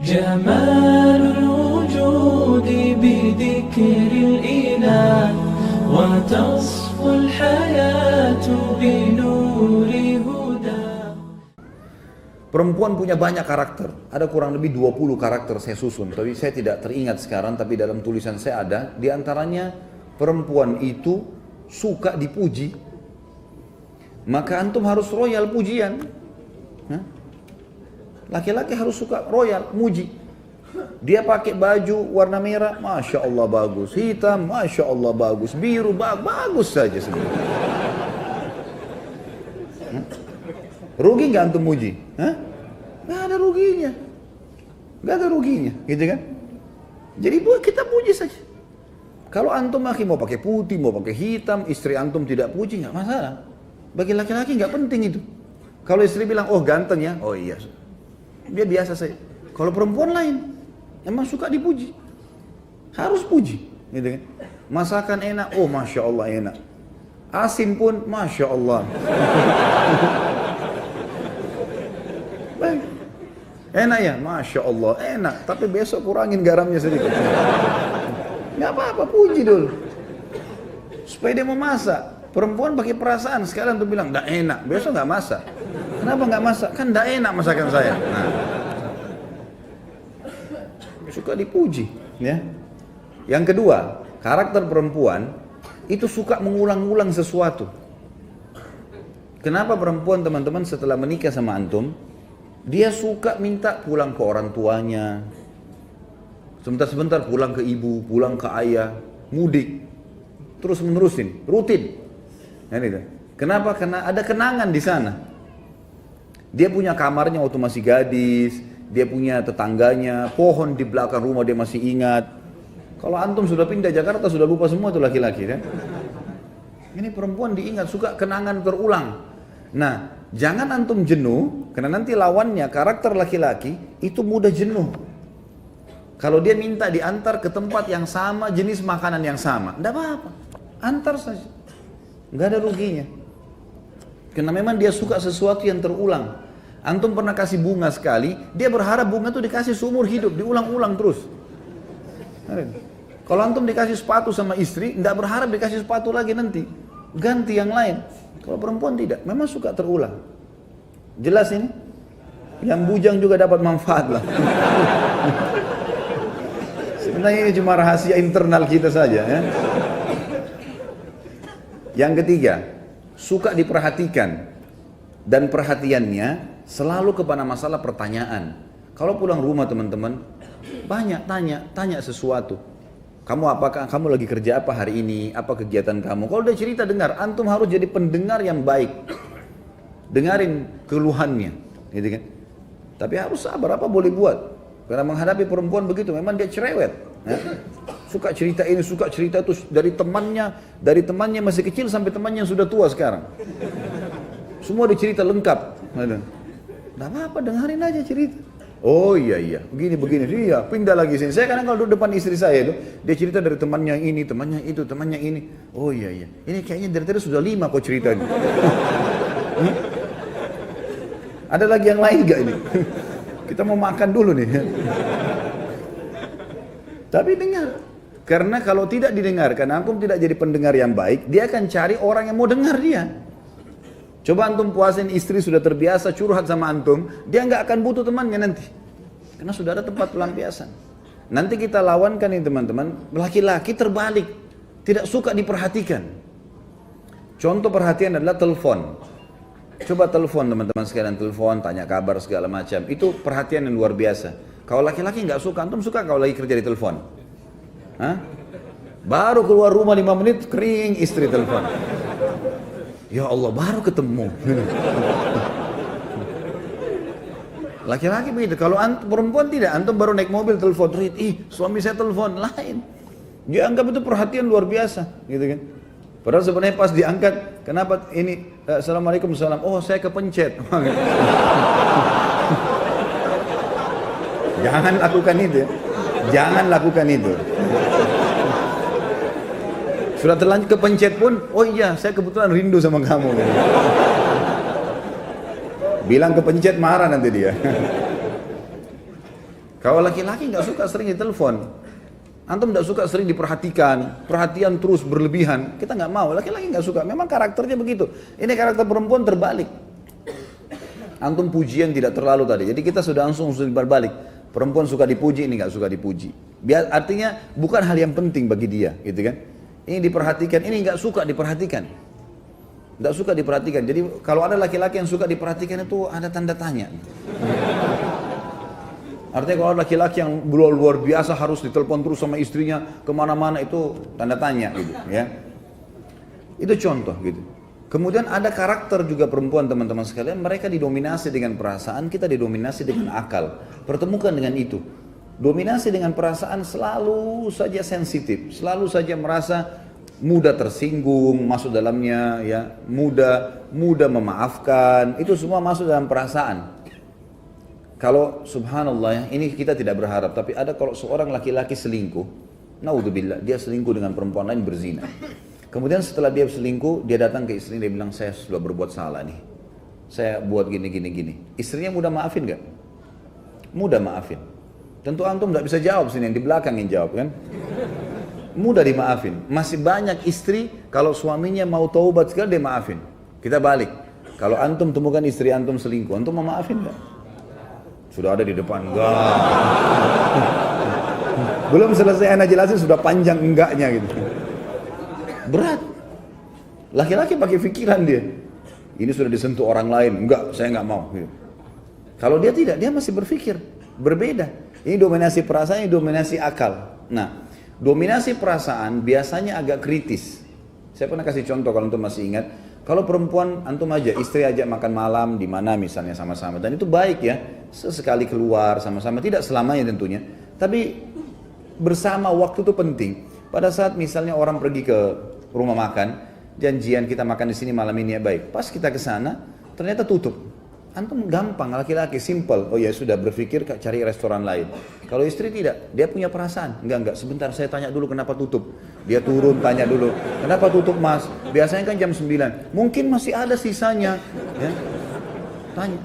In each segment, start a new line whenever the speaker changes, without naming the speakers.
جمال الوجود بذكر الإله وتصفو الحياة بنور هدى.
Perempuan punya banyak karakter, ada kurang lebih 20 karakter saya susun, tapi saya tidak teringat sekarang, tapi dalam tulisan saya ada, di antaranya perempuan itu suka dipuji, maka antum harus royal pujian. Laki-laki harus suka royal, muji. Dia pakai baju warna merah, Masya Allah bagus, hitam, Masya Allah bagus, biru, bagus saja sebenarnya. Rugi nggak antum muji? Nggak ada ruginya, nggak ada ruginya, gitu kan? Jadi kita puji saja. Kalau antum laki mau pakai putih, mau pakai hitam, istri antum tidak puji nggak masalah. Bagi laki-laki nggak penting itu. Kalau istri bilang, oh ganteng ya, oh iya, dia biasa saja. Kalau perempuan lain, emang suka dipuji, harus puji, gitu kan? Masakan enak, oh Masya Allah enak. Asin pun, Masya Allah. Baik. Enak ya, Masya Allah, enak. Tapi besok kurangin garamnya sedikit. Nggak apa-apa, puji dulu. Supaya dia mau masak. Perempuan pakai perasaan, sekalian tuh bilang, nggak enak, besok nggak masak. Kenapa nggak masak? Kan nggak enak masakan saya. Nah. Suka dipuji, ya. Yang kedua, karakter perempuan itu suka mengulang-ulang sesuatu. Kenapa perempuan teman-teman setelah menikah sama antum, dia suka minta pulang ke orang tuanya, sebentar-sebentar pulang ke ibu, pulang ke ayah, mudik, terus menerusin, rutin. Kenapa? Karena ada kenangan di sana. Dia punya kamarnya waktu masih gadis, dia punya tetangganya, pohon di belakang rumah dia masih ingat. Kalau antum sudah pindah Jakarta sudah lupa semua tuh laki-laki kan? Ini perempuan diingat, suka kenangan terulang. Nah, jangan antum jenuh, karena nanti lawannya karakter laki-laki itu mudah jenuh. Kalau dia minta diantar ke tempat yang sama, jenis makanan yang sama, enggak apa-apa, antar saja, nggak ada ruginya. Karena memang dia suka sesuatu yang terulang. Antum pernah kasih bunga sekali, dia berharap bunga itu dikasih seumur hidup, diulang-ulang terus. Kalau antum dikasih sepatu sama istri, enggak berharap dikasih sepatu lagi nanti, ganti yang lain. Kalau perempuan tidak, memang suka terulang. Jelas ini? Yang bujang juga dapat manfaat lah. Sebenarnya ini cuma rahasia internal kita saja ya. Yang ketiga, suka diperhatikan. Dan perhatiannya selalu kepada masalah pertanyaan. Kalau pulang rumah teman-teman, banyak tanya sesuatu. Kamu lagi kerja apa hari ini? Apa kegiatan kamu? Kalau dia cerita dengar, antum harus jadi pendengar yang baik. Dengarin keluhannya, gitu kan? Tapi harus sabar, apa boleh buat? Karena menghadapi perempuan begitu, memang dia cerewet. Suka cerita ini, suka cerita itu dari temannya masih kecil sampai temannya yang sudah tua sekarang. Semua dicerita lengkap. Nggak apa-apa, dengerin aja cerita. Oh iya, begini, iya, pindah lagi sini. Saya kadang kalau duduk depan istri saya itu, dia cerita dari temannya ini, temannya itu, temannya ini. Oh iya, ini kayaknya dari tadi sudah 5 kok ceritanya. Ada lagi yang lain gak ini? Kita mau makan dulu nih. Tapi dengar. Karena kalau tidak didengarkan, antum tidak jadi pendengar yang baik, dia akan cari orang yang mau dengar dia. Coba antum puasin istri sudah terbiasa curhat sama antum, dia nggak akan butuh temannya nanti. Karena sudah ada tempat pelampiasan. Nanti kita lawankan ini teman-teman, laki-laki terbalik, tidak suka diperhatikan. Contoh perhatian adalah telepon. Coba telepon teman-teman sekalian, telepon, tanya kabar segala macam. Itu perhatian yang luar biasa. Kalau laki-laki nggak suka, antum suka kalau lagi kerja di telepon? Baru keluar rumah 5 menit, kering istri telepon. Ya Allah, baru ketemu. Laki-laki begitu. Kalau perempuan tidak, antum baru naik mobil telepon, suami saya telepon, lain. Dia anggap itu perhatian luar biasa, gitu kan? Padahal sebenarnya pas diangkat, kenapa ini? Assalamualaikum, salam. Oh, saya kepencet. Jangan lakukan itu. Jangan lakukan itu. Sudah terlanjur kepencet pun, oh iya saya kebetulan rindu sama kamu. Bilang kepencet marah nanti dia. Kalau laki-laki nggak suka sering ditelepon, antum nggak suka sering diperhatikan, perhatian terus berlebihan, kita nggak mau. Laki-laki nggak suka, memang karakternya begitu. Ini karakter perempuan terbalik. Antum pujian tidak terlalu tadi, jadi kita sudah langsung berbalik. Perempuan suka dipuji, ini nggak suka dipuji. Artinya bukan hal yang penting bagi dia, gitu kan? Ini diperhatikan, ini nggak suka diperhatikan. Nggak suka diperhatikan. Jadi kalau ada laki-laki yang suka diperhatikan itu ada tanda tanya. Artinya kalau ada laki-laki yang luar biasa harus ditelepon terus sama istrinya kemana-mana, itu tanda tanya gitu ya. Itu contoh gitu. Kemudian ada karakter juga perempuan teman-teman sekalian, mereka didominasi dengan perasaan, kita didominasi dengan akal. Pertemukan dengan itu. Dominasi dengan perasaan selalu saja sensitif, selalu saja merasa mudah tersinggung, masuk dalamnya ya, mudah memaafkan, itu semua masuk dalam perasaan. Kalau subhanallah ya, ini kita tidak berharap, tapi ada kalau seorang laki-laki selingkuh, naudzubillah, dia selingkuh dengan perempuan lain berzina. Kemudian setelah dia selingkuh, dia datang ke istrinya, dia bilang, saya sudah berbuat salah nih. Saya buat gini. Istrinya mudah maafin gak? Mudah maafin. Tentu antum gak bisa jawab sini, yang di belakang yang jawab kan? Mudah dimaafin. Masih banyak istri, kalau suaminya mau taubat sekali, dia maafin. Kita balik. Kalau antum temukan istri antum selingkuh, antum mau maafin gak? Sudah ada di depan, enggak. Belum selesai anak jelasin sudah panjang enggaknya gitu. Berat. Laki-laki pakai pikiran dia. Ini sudah disentuh orang lain, enggak, saya enggak mau. Gitu. Kalau dia tidak, dia masih berpikir berbeda. Ini dominasi perasaan, ini dominasi akal. Nah, dominasi perasaan biasanya agak kritis. Saya pernah kasih contoh kalau antum masih ingat. Kalau perempuan antum aja, istri ajak makan malam di mana misalnya sama-sama, dan itu baik ya, sesekali keluar sama-sama, tidak selamanya tentunya, tapi bersama waktu itu penting. Pada saat misalnya orang pergi ke rumah makan, janjian kita makan di sini malam ini ya baik. Pas kita ke sana, ternyata tutup. Antum gampang, laki-laki simple. Oh ya sudah, berpikir cari restoran lain. Kalau istri tidak, dia punya perasaan. Enggak, sebentar saya tanya dulu kenapa tutup. Dia turun tanya dulu, kenapa tutup mas? Biasanya kan jam 9. Mungkin masih ada sisanya. Ya. Tanya.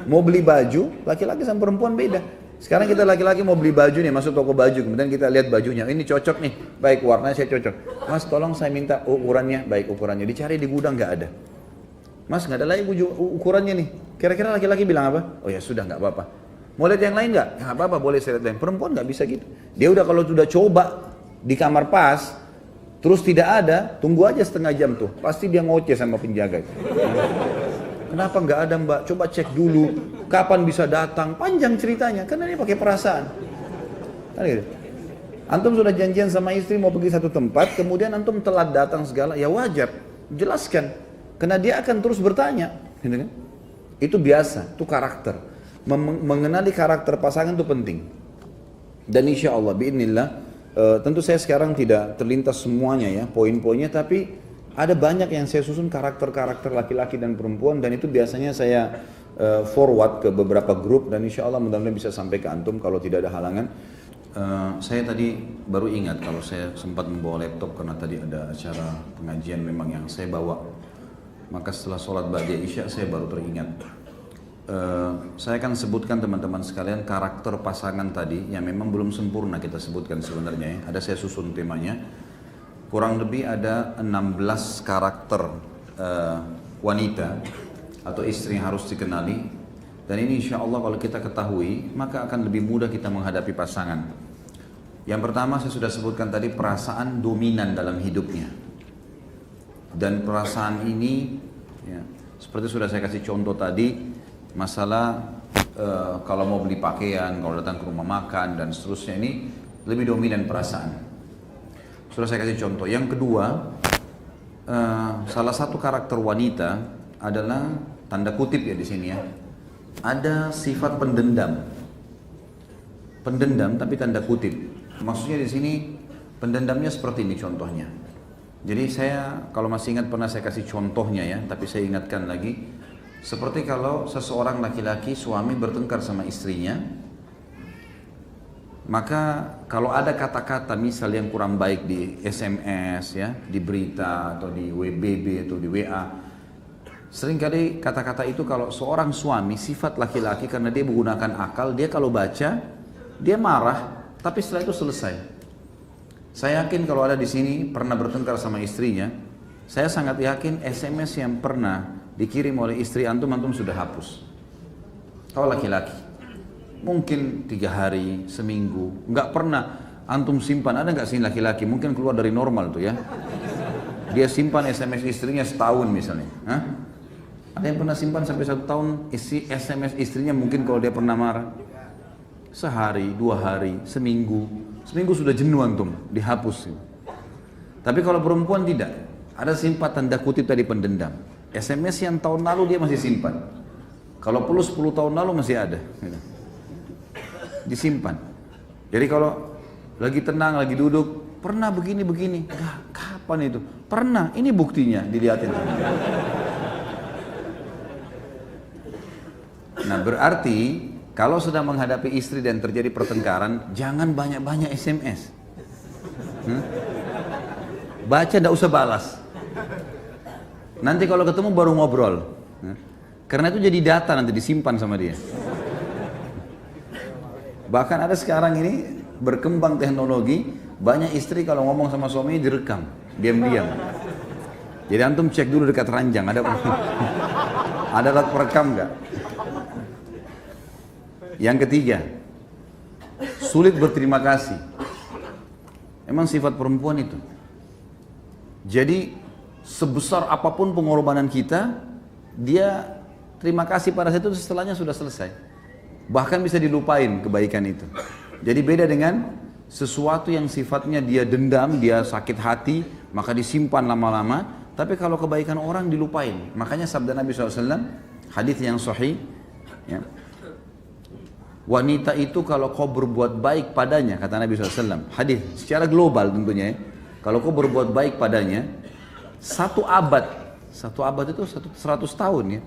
Mau beli baju, laki-laki sama perempuan beda. Sekarang kita laki-laki mau beli baju nih, masuk toko baju, kemudian kita lihat bajunya, ini cocok nih, baik warnanya saya cocok. Mas tolong saya minta ukurannya, baik ukurannya. Dicari di gudang nggak ada. Mas nggak ada lagi ukurannya nih. Kira-kira laki-laki bilang apa? Oh ya sudah nggak apa-apa. Mau lihat yang lain nggak? Nggak apa-apa, boleh saya lihat yang perempuan nggak bisa gitu. Dia udah kalau sudah coba di kamar pas, terus tidak ada, tunggu aja setengah jam tuh. Pasti dia ngoceh sama penjaga. Kenapa nggak ada mbak? Coba cek dulu. Kapan bisa datang? Panjang ceritanya. Karena dia pakai perasaan. Kan gitu. Antum sudah janjian sama istri mau pergi satu tempat, kemudian antum telat datang segala, ya wajar. Jelaskan. Karena dia akan terus bertanya. Gitu kan? Itu biasa, itu karakter. Mengenali karakter pasangan itu penting. Dan insya Allah, biidznillah, tentu saya sekarang tidak terlintas semuanya ya, poin-poinnya, tapi ada banyak yang saya susun karakter-karakter laki-laki dan perempuan, dan itu biasanya saya forward ke beberapa grup, dan insya Allah mudah-mudahan bisa sampai ke antum kalau tidak ada halangan. Saya tadi baru ingat kalau saya sempat membawa laptop karena tadi ada acara pengajian memang yang saya bawa. Maka setelah sholat ba'da isya saya baru teringat. Saya akan sebutkan teman-teman sekalian karakter pasangan tadi yang memang belum sempurna kita sebutkan sebenarnya ya. Ada saya susun temanya. Kurang lebih ada 16 karakter wanita atau istri yang harus dikenali. Dan ini insya Allah kalau kita ketahui maka akan lebih mudah kita menghadapi pasangan. Yang pertama saya sudah sebutkan tadi, perasaan dominan dalam hidupnya. Dan perasaan ini ya, seperti sudah saya kasih contoh tadi, masalah kalau mau beli pakaian, kalau datang ke rumah makan dan seterusnya, ini lebih dominan perasaan. Sudah saya kasih contoh. Yang kedua, salah satu karakter wanita adalah tanda kutip ya di sini ya, ada sifat pendendam. Pendendam tapi tanda kutip. Maksudnya di sini pendendamnya seperti ini contohnya. Jadi saya kalau masih ingat pernah saya kasih contohnya ya, tapi saya ingatkan lagi. Seperti kalau seseorang laki-laki suami bertengkar sama istrinya, maka kalau ada kata-kata misal yang kurang baik di SMS ya, di berita atau di WBB atau di WA, seringkali kata-kata itu kalau seorang suami sifat laki-laki karena dia menggunakan akal, dia kalau baca Dia marah, tapi setelah itu selesai. Saya yakin kalau ada di sini pernah bertengkar sama istrinya, saya sangat yakin SMS yang pernah dikirim oleh istri antum sudah hapus. Kalau laki-laki, mungkin 3 hari, seminggu, nggak pernah antum simpan. Ada nggak sih laki-laki? Mungkin keluar dari normal tuh ya. Dia simpan SMS istrinya setahun misalnya. Hah? Ada yang pernah simpan sampai 1 tahun isi SMS istrinya mungkin kalau dia pernah marah. Sehari, 2 hari, seminggu. Seminggu sudah jenuh antum, dihapus. Tapi kalau perempuan tidak. Ada simpan tanda kutip tadi pendendam. SMS yang tahun lalu dia masih simpan. Kalau perlu 10 tahun lalu masih ada. Disimpan. Jadi kalau lagi tenang, lagi duduk, pernah begini-begini. Kapan itu? Pernah, ini buktinya, dilihatin. Nah berarti, kalau sedang menghadapi istri dan terjadi pertengkaran, jangan banyak-banyak SMS. Baca, tidak usah balas. Nanti kalau ketemu baru ngobrol. Karena itu jadi data nanti disimpan sama dia. Bahkan ada sekarang ini berkembang teknologi, banyak istri kalau ngomong sama suami direkam, diam-diam. Jadi antum cek dulu dekat ranjang, ada alat perekam nggak? Yang ketiga, sulit berterima kasih. Emang sifat perempuan itu. Jadi sebesar apapun pengorbanan kita, dia terima kasih pada saat itu, setelahnya sudah selesai. Bahkan bisa dilupain kebaikan itu. Jadi beda dengan sesuatu yang sifatnya dia dendam, dia sakit hati, maka disimpan lama-lama. Tapi kalau kebaikan orang dilupain. Makanya sabda Nabi SAW, hadis yang sahih, ya, wanita itu kalau kau berbuat baik padanya, kata Nabi SAW, hadis secara global tentunya ya, kalau kau berbuat baik padanya, 1 abad itu 100 tahun ya,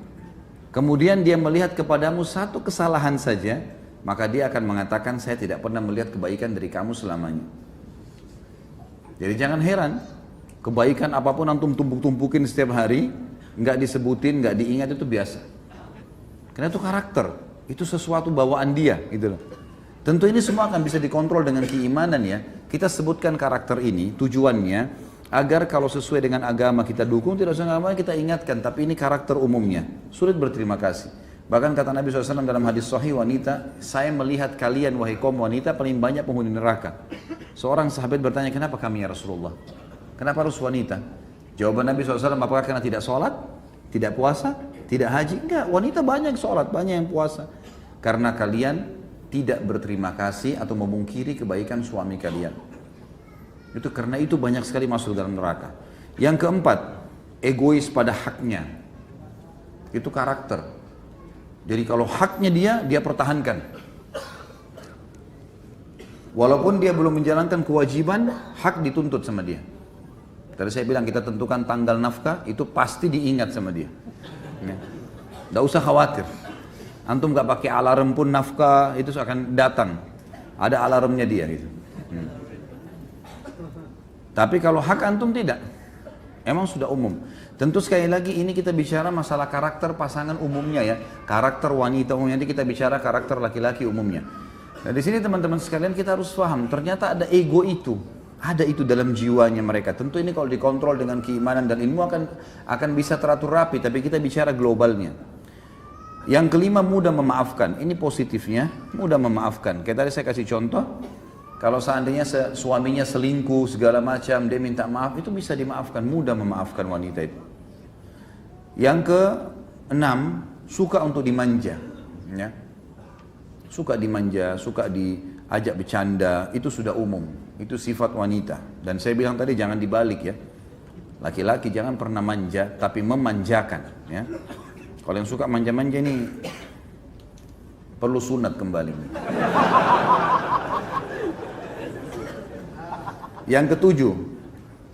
kemudian dia melihat kepadamu 1 kesalahan saja, maka dia akan mengatakan, saya tidak pernah melihat kebaikan dari kamu selamanya. Jadi jangan heran, kebaikan apapun antum tumpuk-tumpukin setiap hari, nggak disebutin, nggak diingat, itu biasa. Karena itu karakter, itu sesuatu bawaan dia, gitu loh. Tentu ini semua akan bisa dikontrol dengan keimanan ya. Kita sebutkan karakter ini, tujuannya agar kalau sesuai dengan agama kita dukung, tidak sesuai dengan agama kita ingatkan, tapi ini karakter umumnya. Sulit berterima kasih. Bahkan kata Nabi SAW dalam hadis sahih, wanita, saya melihat kalian wahai kaum wanita paling banyak penghuni neraka. Seorang sahabat bertanya, kenapa kami ya Rasulullah? Kenapa harus wanita? Jawaban Nabi SAW, apakah karena tidak sholat, tidak puasa, tidak haji? Enggak, wanita banyak sholat, banyak yang puasa. Karena kalian tidak berterima kasih atau memungkiri kebaikan suami kalian. Itu karena itu banyak sekali masuk dalam neraka. Yang keempat, egois pada haknya. Itu karakter. Jadi kalau haknya dia pertahankan. Walaupun dia belum menjalankan kewajiban, hak dituntut sama dia. Tadi saya bilang kita tentukan tanggal nafkah, itu pasti diingat sama dia. Tidak usah khawatir. Antum gak pakai alarm pun nafkah itu akan datang. Ada alarmnya dia gitu. Tapi kalau hak antum tidak, emang sudah umum. Tentu sekali lagi ini kita bicara masalah karakter pasangan umumnya ya, karakter wanita umumnya. Nanti kita bicara karakter laki-laki umumnya. Nah di sini teman-teman sekalian kita harus paham, ternyata ada ego itu, ada itu dalam jiwanya mereka. Tentu ini kalau dikontrol dengan keimanan dan ilmu akan bisa teratur rapi. Tapi kita bicara globalnya. Yang kelima, mudah memaafkan. Ini positifnya, mudah memaafkan. Kayak tadi saya kasih contoh. Kalau seandainya suaminya selingkuh segala macam, dia minta maaf, itu bisa dimaafkan, mudah memaafkan wanita itu. Yang keenam, suka untuk dimanja, ya. Suka dimanja, suka diajak bercanda, itu sudah umum, itu sifat wanita. Dan saya bilang tadi jangan dibalik ya, laki-laki jangan pernah manja, tapi memanjakan, ya. Kalau yang suka manja-manja ini perlu sunat kembali. Yang ketujuh,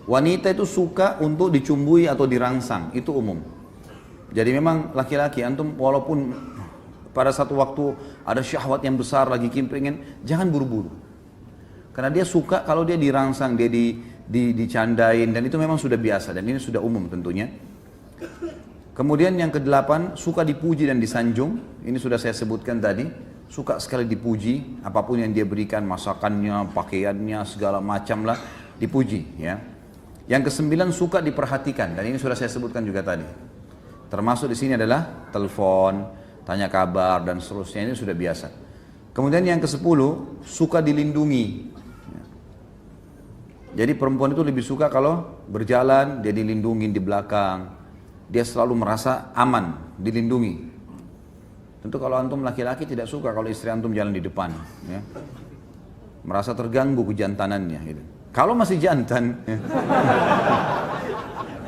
wanita itu suka untuk dicumbui atau dirangsang, itu umum. Jadi memang laki-laki, antum walaupun pada satu waktu ada syahwat yang besar lagi pengen, jangan buru-buru. Karena dia suka kalau dia dirangsang, dia dicandain, dan itu memang sudah biasa, dan ini sudah umum tentunya. Kemudian yang kedelapan, suka dipuji dan disanjung, ini sudah saya sebutkan tadi. suka sekali dipuji, apapun yang dia berikan, masakannya, pakaiannya, segala macam lah, dipuji ya. Yang kesembilan, suka diperhatikan, dan ini sudah saya sebutkan juga tadi. Termasuk di sini adalah telepon, tanya kabar dan seterusnya, ini sudah biasa. Kemudian yang kesepuluh, suka dilindungi. Jadi perempuan itu lebih suka kalau berjalan, dia dilindungi di belakang. Dia selalu merasa aman, dilindungi. Tentu kalau antum laki-laki tidak suka kalau istri antum jalan di depan. Ya. Merasa terganggu kejantanannya. Gitu. Kalau masih jantan, ya.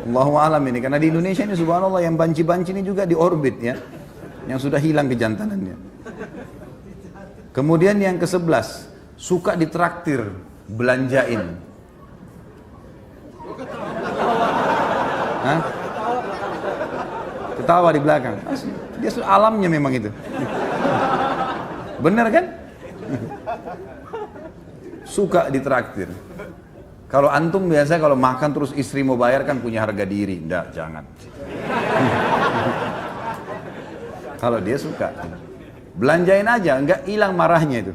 Allahu alam ini, karena di Indonesia ini subhanallah yang banci-banci ini juga di orbit ya, yang sudah hilang kejantanannya. Kemudian yang ke-11, suka ditraktir, belanjain. Hah? Ketawa di belakang. Dia sudah alamnya memang itu. Benar kan? Suka ditraktir. Kalau antum biasa kalau makan terus istri mau bayar kan punya harga diri. Enggak, jangan. Kalau dia suka. Belanjain aja, enggak hilang marahnya itu.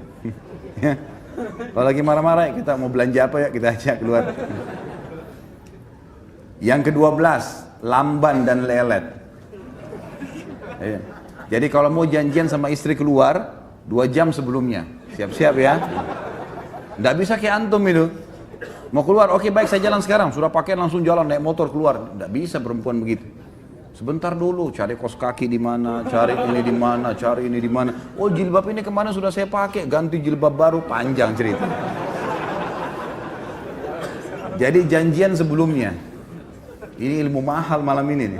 Kalau lagi marah-marah kita mau belanja apa ya, kita ajak keluar. Yang ke-12, lamban dan lelet. Jadi kalau mau janjian sama istri keluar 2 jam sebelumnya, siap-siap ya. Enggak bisa kayak antum itu. Mau keluar, oke baik saya jalan sekarang. Sudah pakaian langsung jalan, naik motor keluar. Tidak bisa perempuan begitu. Sebentar dulu, cari kos kaki di mana, cari ini di mana, cari ini di mana. Oh jilbab ini kemana sudah saya pakai, ganti jilbab baru, panjang cerita. Jadi janjian sebelumnya. Ini ilmu mahal malam ini nih.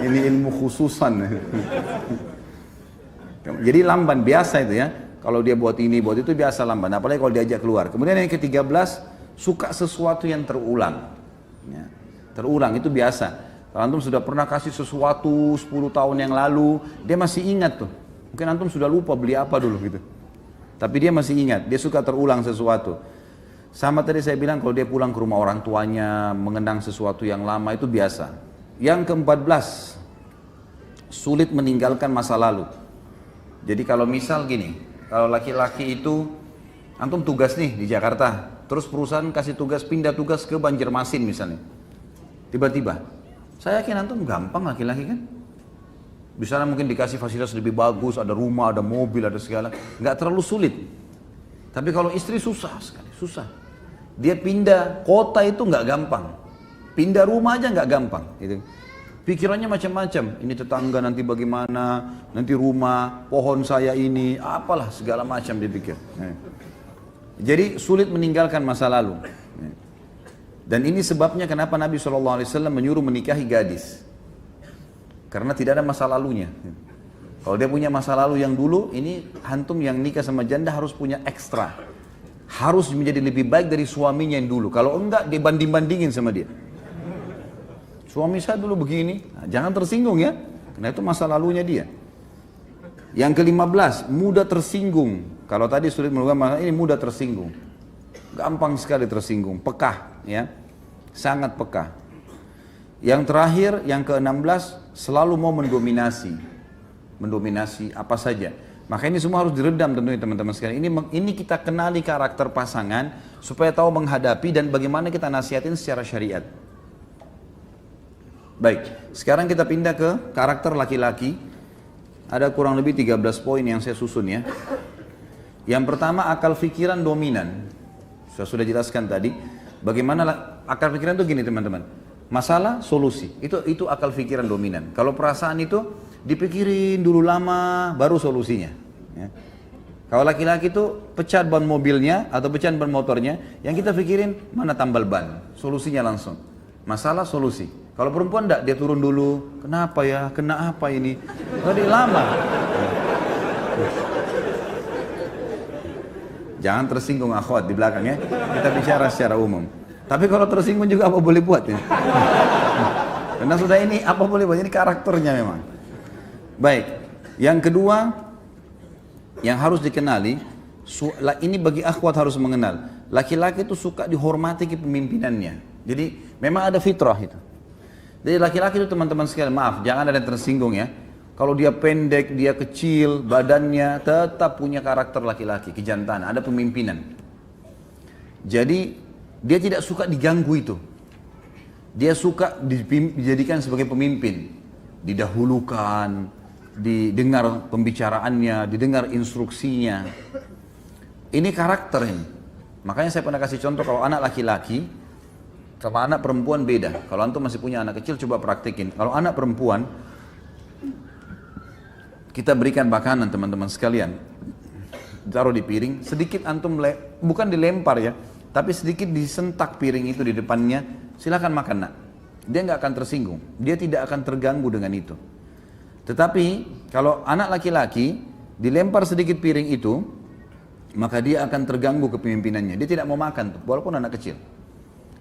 Ini ilmu khususan. Jadi lamban biasa itu ya. Kalau dia buat ini, buat itu biasa lamban. Apalagi kalau diajak keluar. Kemudian yang ke-13, suka sesuatu yang terulang. Ya, terulang itu biasa. Kalau antum sudah pernah kasih sesuatu 10 tahun yang lalu, dia masih ingat tuh. Mungkin antum sudah lupa beli apa dulu gitu. Tapi dia masih ingat, dia suka terulang sesuatu. Sama tadi saya bilang kalau dia pulang ke rumah orang tuanya, mengenang sesuatu yang lama itu biasa. Yang ke-14, sulit meninggalkan masa lalu. Jadi kalau misal gini, kalau laki-laki itu, antum tugas nih di Jakarta, terus perusahaan kasih tugas, pindah tugas ke Banjarmasin misalnya. Tiba-tiba, saya yakin antum gampang laki-laki kan? Di sana mungkin dikasih fasilitas lebih bagus, ada rumah, ada mobil, ada segala. Nggak terlalu sulit. Tapi kalau istri susah sekali, susah. Dia pindah kota itu nggak gampang. Pindah rumah aja nggak gampang. Gitu. Pikirannya macam-macam, ini tetangga nanti bagaimana, nanti rumah, pohon saya ini, apalah segala macam dipikir. Jadi sulit meninggalkan masa lalu. Dan ini sebabnya kenapa Nabi SAW menyuruh menikahi gadis. Karena tidak ada masa lalunya. Kalau dia punya masa lalu yang dulu, ini antum yang nikah sama janda harus punya ekstra. Harus menjadi lebih baik dari suaminya yang dulu. Kalau enggak, dibanding-bandingin sama dia. Suami saya dulu begini, nah, jangan tersinggung ya, karena itu masa lalunya dia. Yang ke-15, mudah tersinggung. Kalau tadi sulit melupakan masalah, ini mudah tersinggung. Gampang sekali tersinggung, pekah ya, sangat pekah. Yang terakhir, yang ke-16, selalu mau mendominasi. Mendominasi apa saja. Maka ini semua harus diredam tentunya teman-teman sekalian. Ini kita kenali karakter pasangan, supaya tahu menghadapi dan bagaimana kita nasihatin secara syariat. Baik, sekarang kita pindah ke karakter laki-laki. Ada kurang lebih 13 poin yang saya susun ya. Yang pertama, akal pikiran dominan. Saya sudah jelaskan tadi. Bagaimana akal pikiran itu gini teman-teman. Masalah, solusi. Itu akal pikiran dominan. Kalau perasaan itu dipikirin dulu lama, baru solusinya. Ya. Kalau laki-laki itu pecat ban mobilnya atau pecat ban motornya, yang kita pikirin mana tambal ban. Solusinya langsung. Masalah, solusi. Kalau perempuan enggak, dia turun dulu. Kenapa ya? Kena apa ini? Tadi lama. Jangan tersinggung akhwat di belakang ya. Kita bicara secara umum. Tapi kalau tersinggung juga apa boleh buat ya? Karena sudah ini apa boleh buat, ini karakternya memang. Baik. Yang kedua yang harus dikenali, ini bagi akhwat harus mengenal. Laki-laki itu suka dihormati kepemimpinannya. Jadi memang ada fitrah itu. Jadi laki-laki itu teman-teman sekalian, maaf, jangan ada yang tersinggung ya. Kalau dia pendek, dia kecil, badannya tetap punya karakter laki-laki, kejantanan, ada pemimpinan. Jadi dia tidak suka diganggu itu. Dia suka dijadikan sebagai pemimpin, didahulukan, didengar pembicaraannya, didengar instruksinya. Ini karakter ini. Makanya saya pernah kasih contoh kalau anak laki-laki sama anak perempuan beda. Kalau antum masih punya anak kecil coba praktekin. Kalau anak perempuan kita berikan makanan teman-teman sekalian, taruh di piring, sedikit antum bukan dilempar ya, tapi sedikit disentak piring itu di depannya, silakan makan nak. Dia nggak akan tersinggung, dia tidak akan terganggu dengan itu. Tetapi kalau anak laki-laki dilempar sedikit piring itu, maka dia akan terganggu kepemimpinannya. Dia tidak mau makan tuh, walaupun anak kecil.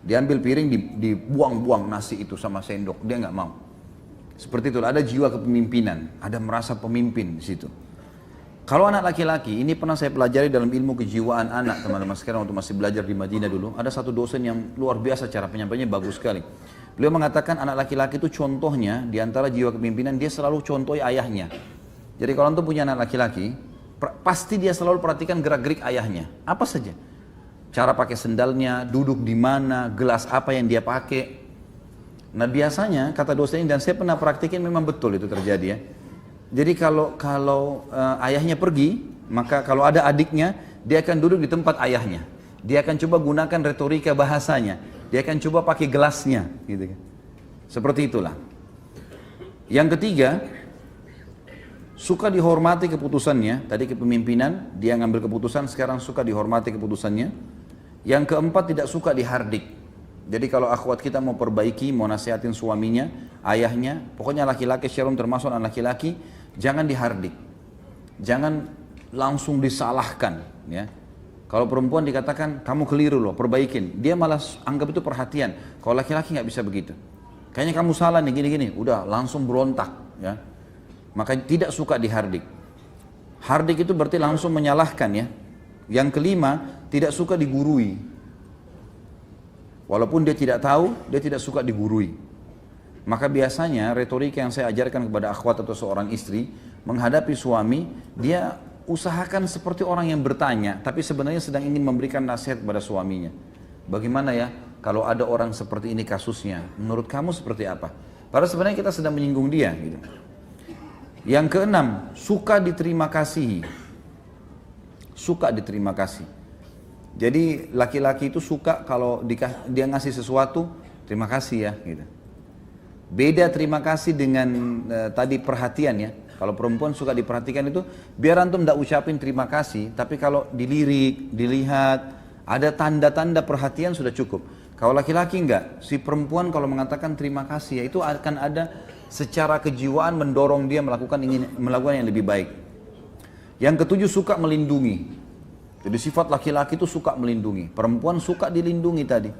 Diambil piring, dibuang-buang nasi itu sama sendok, dia nggak mau. Seperti itu, ada jiwa kepemimpinan, ada merasa pemimpin di situ. Kalau anak laki-laki, ini pernah saya pelajari dalam ilmu kejiwaan anak, teman-teman sekarang waktu masih belajar di Madinah dulu, ada satu dosen yang luar biasa cara penyampaiannya bagus sekali. Beliau mengatakan anak laki-laki itu contohnya, di antara jiwa kepemimpinan, dia selalu contohi ayahnya. Jadi kalau antum punya anak laki-laki, pasti dia selalu perhatikan gerak-gerik ayahnya, apa saja. Cara pakai sendalnya, duduk di mana, gelas apa yang dia pakai. Nah biasanya kata dosen ini, dan saya pernah praktikin memang betul itu terjadi ya. Jadi kalau ayahnya pergi, maka kalau ada adiknya, dia akan duduk di tempat ayahnya. Dia akan coba gunakan retorika bahasanya. Dia akan coba pakai gelasnya, gitu kan. Seperti itulah. Yang ketiga, suka dihormati keputusannya. Tadi kepemimpinan, dia ngambil keputusan, sekarang suka dihormati keputusannya. Yang keempat, tidak suka dihardik. Jadi kalau akhwat kita mau perbaiki, mau nasihatin suaminya, ayahnya, pokoknya laki-laki syarum termasuk anak laki-laki, jangan dihardik. Jangan langsung disalahkan. Ya. Kalau perempuan dikatakan, kamu keliru loh, perbaikin. Dia malah anggap itu perhatian. Kalau laki-laki nggak bisa begitu. Kayaknya kamu salah nih, gini-gini. Udah, langsung berontak. Ya. Maka tidak suka dihardik. Hardik itu berarti langsung menyalahkan ya. Yang kelima, tidak suka digurui. Walaupun dia tidak tahu, dia tidak suka digurui. Maka biasanya retorika yang saya ajarkan kepada akhwat atau seorang istri, menghadapi suami, dia usahakan seperti orang yang bertanya, tapi sebenarnya sedang ingin memberikan nasihat kepada suaminya. Bagaimana ya, kalau ada orang seperti ini kasusnya, menurut kamu seperti apa? Padahal sebenarnya kita sedang menyinggung dia. Gitu. Yang keenam, suka diterima kasih. Suka diterima kasih. Jadi laki-laki itu suka kalau dia ngasih sesuatu, terima kasih ya. Gitu. Beda terima kasih dengan tadi perhatian ya. Kalau perempuan suka diperhatikan itu, biar antum tidak ucapin terima kasih, tapi kalau dilirik, dilihat, ada tanda-tanda perhatian sudah cukup. Kalau laki-laki enggak, si perempuan kalau mengatakan terima kasih ya, itu akan ada secara kejiwaan mendorong dia melakukan yang lebih baik. Yang ketujuh, suka melindungi. Jadi sifat laki-laki itu suka melindungi, perempuan suka dilindungi tadi.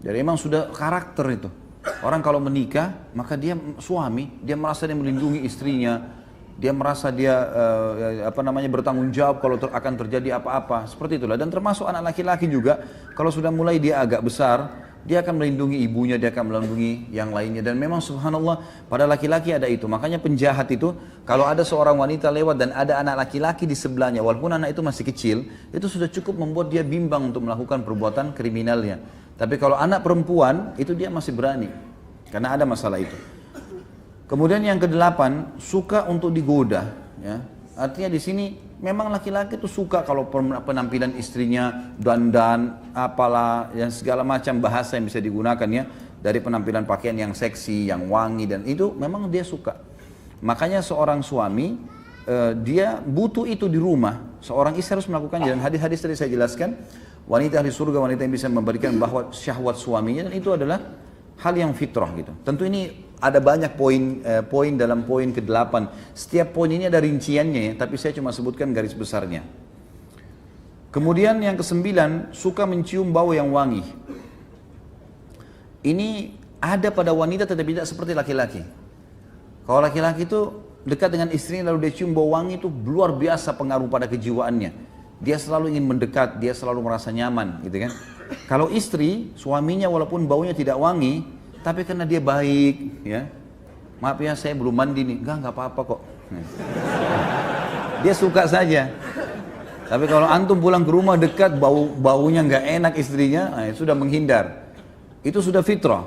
Jadi memang sudah karakter itu. Orang kalau menikah, maka dia suami, dia merasa dia melindungi istrinya, dia merasa dia bertanggung jawab kalau akan terjadi apa-apa, seperti itulah. Dan termasuk anak laki-laki juga, kalau sudah mulai dia agak besar, dia akan melindungi ibunya, dia akan melindungi yang lainnya. Dan memang subhanallah pada laki-laki ada itu. Makanya penjahat itu, kalau ada seorang wanita lewat dan ada anak laki-laki di sebelahnya, walaupun anak itu masih kecil, itu sudah cukup membuat dia bimbang untuk melakukan perbuatan kriminalnya. Tapi kalau anak perempuan, itu dia masih berani. Karena ada masalah itu. Kemudian yang kedelapan, suka untuk digoda. Ya. Artinya di sini memang laki-laki itu suka kalau penampilan istrinya dandan, apalah, yang segala macam bahasa yang bisa digunakan ya. Dari penampilan pakaian yang seksi, yang wangi, dan itu memang dia suka. Makanya seorang suami, dia butuh itu di rumah. Seorang istri harus melakukannya. Dan hadis-hadis tadi saya jelaskan, wanita ahli surga, wanita yang bisa memberikan bahwa syahwat suaminya, dan itu adalah hal yang fitrah gitu. Tentu ini ada banyak poin dalam poin ke-8. Setiap poin ini ada rinciannya ya, tapi saya cuma sebutkan garis besarnya. Kemudian yang ke-9, suka mencium bau yang wangi. Ini ada pada wanita tetapi tidak seperti laki-laki. Kalau laki-laki itu dekat dengan istrinya lalu dia cium bau wangi, itu luar biasa pengaruh pada kejiwaannya. Dia selalu ingin mendekat, dia selalu merasa nyaman gitu kan. Kalau istri, suaminya walaupun baunya tidak wangi, tapi karena dia baik, ya, maaf ya saya belum mandi nih, nggak apa-apa kok. Dia suka saja. Tapi kalau antum pulang ke rumah dekat, baunya nggak enak istrinya, sudah menghindar. Itu sudah fitrah.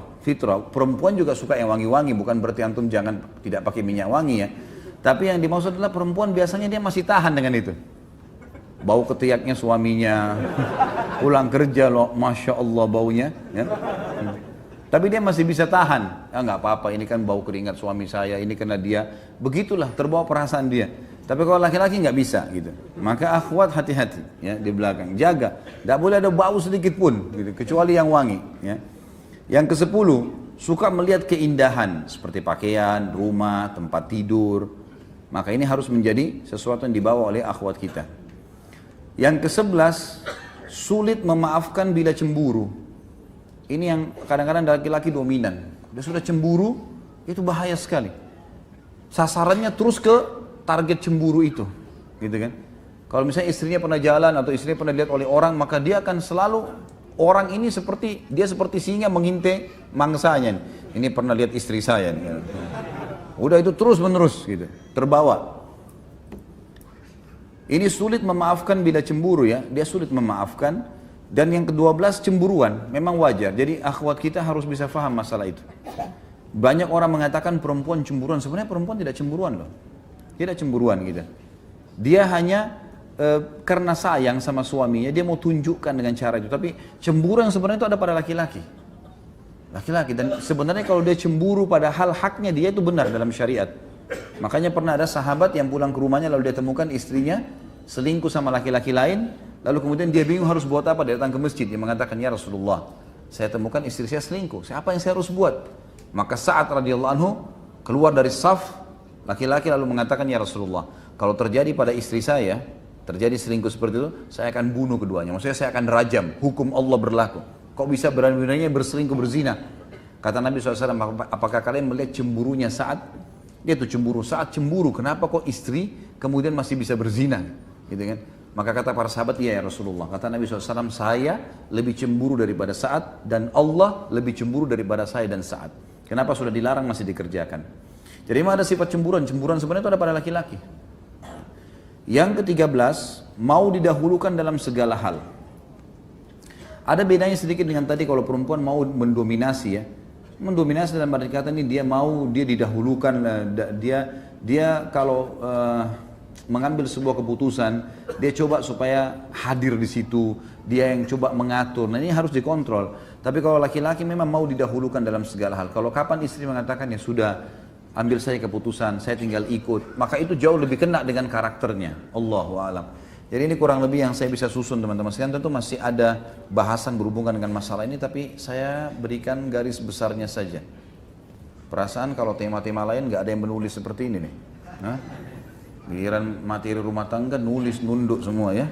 Perempuan juga suka yang wangi-wangi, bukan berarti antum jangan tidak pakai minyak wangi ya. Tapi yang dimaksud adalah perempuan biasanya dia masih tahan dengan itu. Bau ketiaknya suaminya, pulang kerja loh, masya Allah baunya. Ya. Tapi dia masih bisa tahan. Ya nggak apa-apa, ini kan bau keringat suami saya, ini karena dia. Begitulah terbawa perasaan dia. Tapi kalau laki-laki nggak bisa gitu. Maka akhwat hati-hati ya di belakang, jaga. Nggak boleh ada bau sedikit pun, gitu, kecuali yang wangi. Ya. Yang ke-10, suka melihat keindahan seperti pakaian, rumah, tempat tidur. Maka ini harus menjadi sesuatu yang dibawa oleh akhwat kita. Yang ke-11, sulit memaafkan bila cemburu. Ini yang kadang-kadang laki-laki dominan. Dia sudah cemburu, itu bahaya sekali. Sasarannya terus ke target cemburu itu, gitu kan? Kalau misalnya istrinya pernah jalan atau istrinya pernah dilihat oleh orang, maka dia akan selalu orang ini seperti singa mengintai mangsanya. Ini pernah lihat istri saya nih. Udah itu terus menerus gitu, terbawa. Ini sulit memaafkan bila cemburu ya, dia sulit memaafkan. Dan yang ke-12 cemburuan, memang wajar. Jadi akhwat kita harus bisa paham masalah itu. Banyak orang mengatakan perempuan cemburuan, sebenarnya perempuan tidak cemburuan loh. Tidak cemburuan gitu. Dia hanya karena sayang sama suaminya, dia mau tunjukkan dengan cara itu. Tapi cemburu yang sebenarnya itu ada pada laki-laki. Laki-laki, dan sebenarnya kalau dia cemburu pada hal haknya dia itu benar dalam syariat. Makanya pernah ada sahabat yang pulang ke rumahnya lalu dia temukan istrinya selingkuh sama laki-laki lain. Lalu kemudian dia bingung harus buat apa, dia datang ke masjid. Dia mengatakan, ya Rasulullah, saya temukan istri saya selingkuh. Apa yang saya harus buat? Maka Sa'ad radhiyallahu anhu keluar dari saf laki-laki lalu mengatakan, ya Rasulullah, kalau terjadi pada istri saya, terjadi selingkuh seperti itu, saya akan bunuh keduanya. Maksudnya saya akan rajam, hukum Allah berlaku. Kok bisa berani-beraninya berselingkuh berzina? Kata Nabi SAW, apakah kalian melihat cemburunya Sa'ad? Dia tuh cemburu, Sa'ad cemburu, kenapa kok istri kemudian masih bisa berzina? Gitu kan? Maka kata para sahabat, iya ya Rasulullah. Kata Nabi SAW, saya lebih cemburu daripada Sa'ad, dan Allah lebih cemburu daripada saya dan Sa'ad. Kenapa sudah dilarang masih dikerjakan? Jadi memang ada sifat cemburuan sebenarnya itu ada pada laki-laki. Yang ke-13, mau didahulukan dalam segala hal. Ada bedanya sedikit dengan tadi kalau perempuan mau mendominasi ya. Mendominasi dalam arti kata ini dia didahulukan, dia kalau mengambil sebuah keputusan, dia coba supaya hadir di situ, dia yang coba mengatur. Nah ini harus dikontrol. Tapi kalau laki-laki memang mau didahulukan dalam segala hal. Kalau kapan istri mengatakan ya sudah, ambil saya keputusan, saya tinggal ikut, maka itu jauh lebih kena dengan karakternya. Allahu a'lam. Jadi ini kurang lebih yang saya bisa susun teman-teman sekalian. Tentu masih ada bahasan berhubungan dengan masalah ini, tapi saya berikan garis besarnya saja. Perasaan kalau tema-tema lain nggak ada yang menulis seperti ini nih. Giliran materi rumah tangga nulis nunduk semua ya.